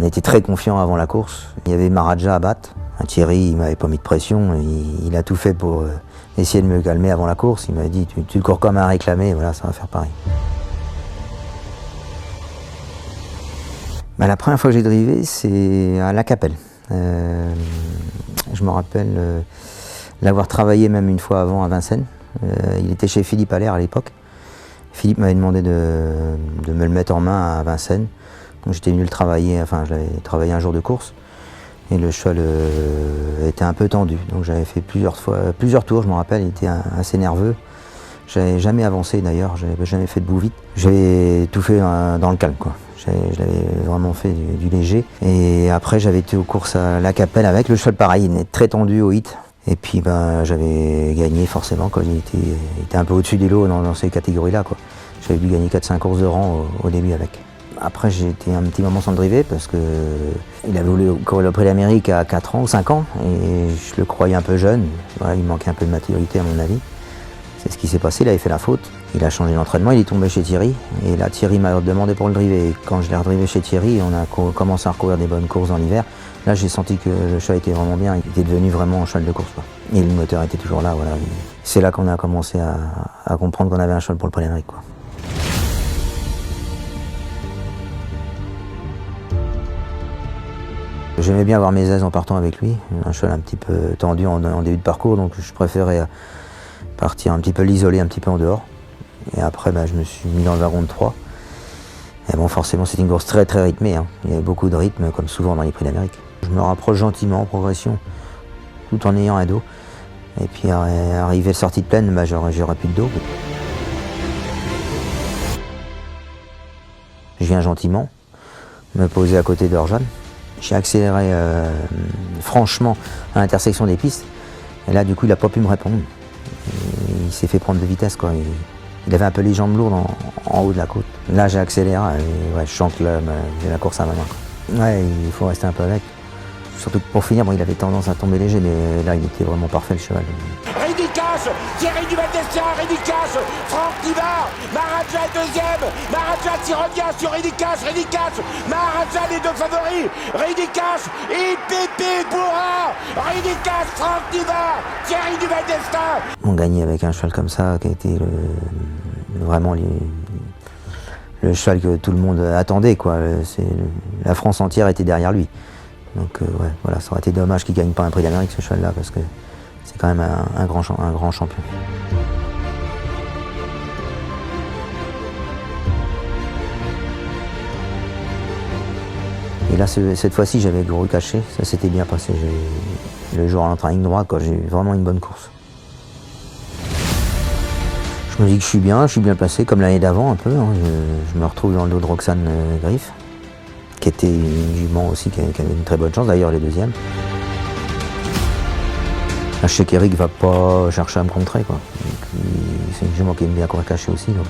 On était très confiants avant la course. Il y avait Maharaja à battre. Thierry, il m'avait pas mis de pression. Il a tout fait pour essayer de me calmer avant la course. Il m'a dit tu cours comme un réclamé, voilà, ça va faire pareil. La première fois que j'ai drivé, c'est à La Capelle. Je me rappelle l'avoir travaillé même une fois avant à Vincennes. Il était chez Philippe Allaire à l'époque. Philippe m'avait demandé de me le mettre en main à Vincennes. Donc j'étais venu le travailler, enfin je l'avais travaillé un jour de course. Et le cheval était un peu tendu. Donc j'avais fait plusieurs tours, je me rappelle, il était assez nerveux. J'avais jamais avancé d'ailleurs, j'avais jamais fait de bout vite. J'avais tout fait dans le calme, quoi. Je l'avais vraiment fait du léger. Et après j'avais été aux courses à La Capelle avec le cheval pareil, il était très tendu au hit. Et puis j'avais gagné forcément, quoi. Il était un peu au-dessus des lots dans ces catégories-là, quoi. J'avais dû gagner 4-5 courses de rang au début avec. Après j'ai été un petit moment sans le driver parce que il avait voulu courir le Prix d'Amérique à 4 ans ou 5 ans et je le croyais un peu jeune. Voilà, il manquait un peu de maturité à mon avis. C'est ce qui s'est passé, il avait fait la faute. Il a changé d'entraînement, il est tombé chez Thierry. Et là Thierry m'a demandé pour le driver. Et quand je l'ai redrivé chez Thierry, on a commencé à recourir des bonnes courses dans l'hiver. Là j'ai senti que le cheval était vraiment bien, il était devenu vraiment un cheval de course, quoi. Et le moteur était toujours là, voilà. C'est là qu'on a commencé à comprendre qu'on avait un cheval pour le Prix d'Amérique, quoi. J'aimais bien avoir mes aises en partant avec lui, un cheval un petit peu tendu en début de parcours, donc je préférais partir un petit peu l'isoler un petit peu en dehors. Et après je me suis mis dans le wagon de 3. Et bon, forcément c'était une course très très rythmée, hein. Il y avait beaucoup de rythme comme souvent dans les Prix d'Amérique. Je me rapproche gentiment en progression, tout en ayant un dos. Et puis arrivé à la sortie de plaine, j'aurais plus de dos. Je viens gentiment me poser à côté d'Orjane. J'ai accéléré franchement à l'intersection des pistes. Et là, du coup, il n'a pas pu me répondre. Il s'est fait prendre de vitesse, quoi. Il avait un peu les jambes lourdes en haut de la côte. Là, j'ai accéléré et ouais, je sens que j'ai la course à ma main, quoi. Ouais, il faut rester un peu avec. Surtout que pour finir, bon, il avait tendance à tomber léger, mais là, il était vraiment parfait, le cheval. Ridicache, Thierry Duval-Destin, Ridicache, Franck Nivard, Maharaja est deuxième, Maharaja s'y revient sur Ridicache, Maharaja les deux favoris, Ridicache, Pipi Bourra, Ridicache, Franck Nivard, Thierry Duval-Destin. On gagnait avec un cheval comme ça, qui a été vraiment le cheval que tout le monde attendait, quoi. La France entière était derrière lui. Donc ouais, voilà, ça aurait été dommage qu'il ne gagne pas un Prix d'Amérique, ce cheval-là, parce que c'est quand même un grand champion. Et là, cette fois-ci, j'avais le gros caché, ça s'était bien passé. Le jour à l'entrée en ligne droite, j'ai eu vraiment une bonne course. Je me dis que je suis bien placé, comme l'année d'avant un peu, hein. Je me retrouve dans le dos de Roxane Griff, qui était une jument aussi, qui avait une très bonne chance, d'ailleurs elle est deuxième. Là, je sais qu'Eric va pas chercher à me contrer, quoi. C'est une jument qui aime bien courir caché aussi. Donc.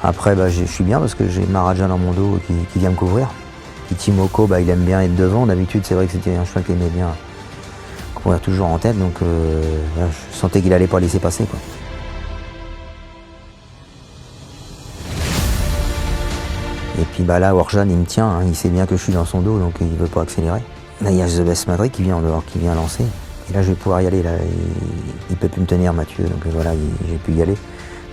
Après, je suis bien parce que j'ai Maharaja dans mon dos qui vient me couvrir. Et Timoko, il aime bien être devant. D'habitude, c'est vrai que c'était un cheval qui aimait bien courir toujours en tête, donc je sentais qu'il allait pas laisser passer, quoi. Et puis là, Orjane, il me tient, hein, il sait bien que je suis dans son dos, donc il ne veut pas accélérer. Là, il y a The Best Madrid qui vient en dehors, qui vient lancer. Et là, je vais pouvoir y aller. Là, il ne peut plus me tenir, Mathieu, donc voilà, j'ai pu y aller.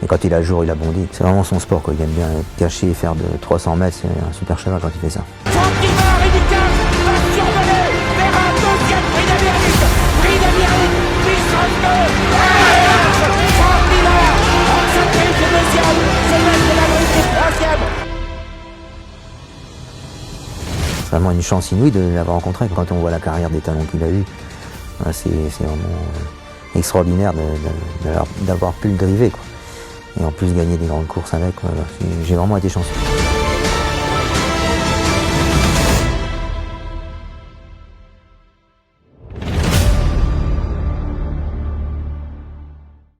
Et quand il a le jour, il a bondi. C'est vraiment son sport, quoi. Il aime bien être caché et faire de 300 mètres. C'est un super cheval quand il fait ça. C'est vraiment une chance inouïe de l'avoir rencontré. Quand on voit la carrière des talents qu'il a eu, c'est vraiment extraordinaire d'avoir pu le driver, quoi. Et en plus gagner des grandes courses avec, j'ai vraiment été chanceux.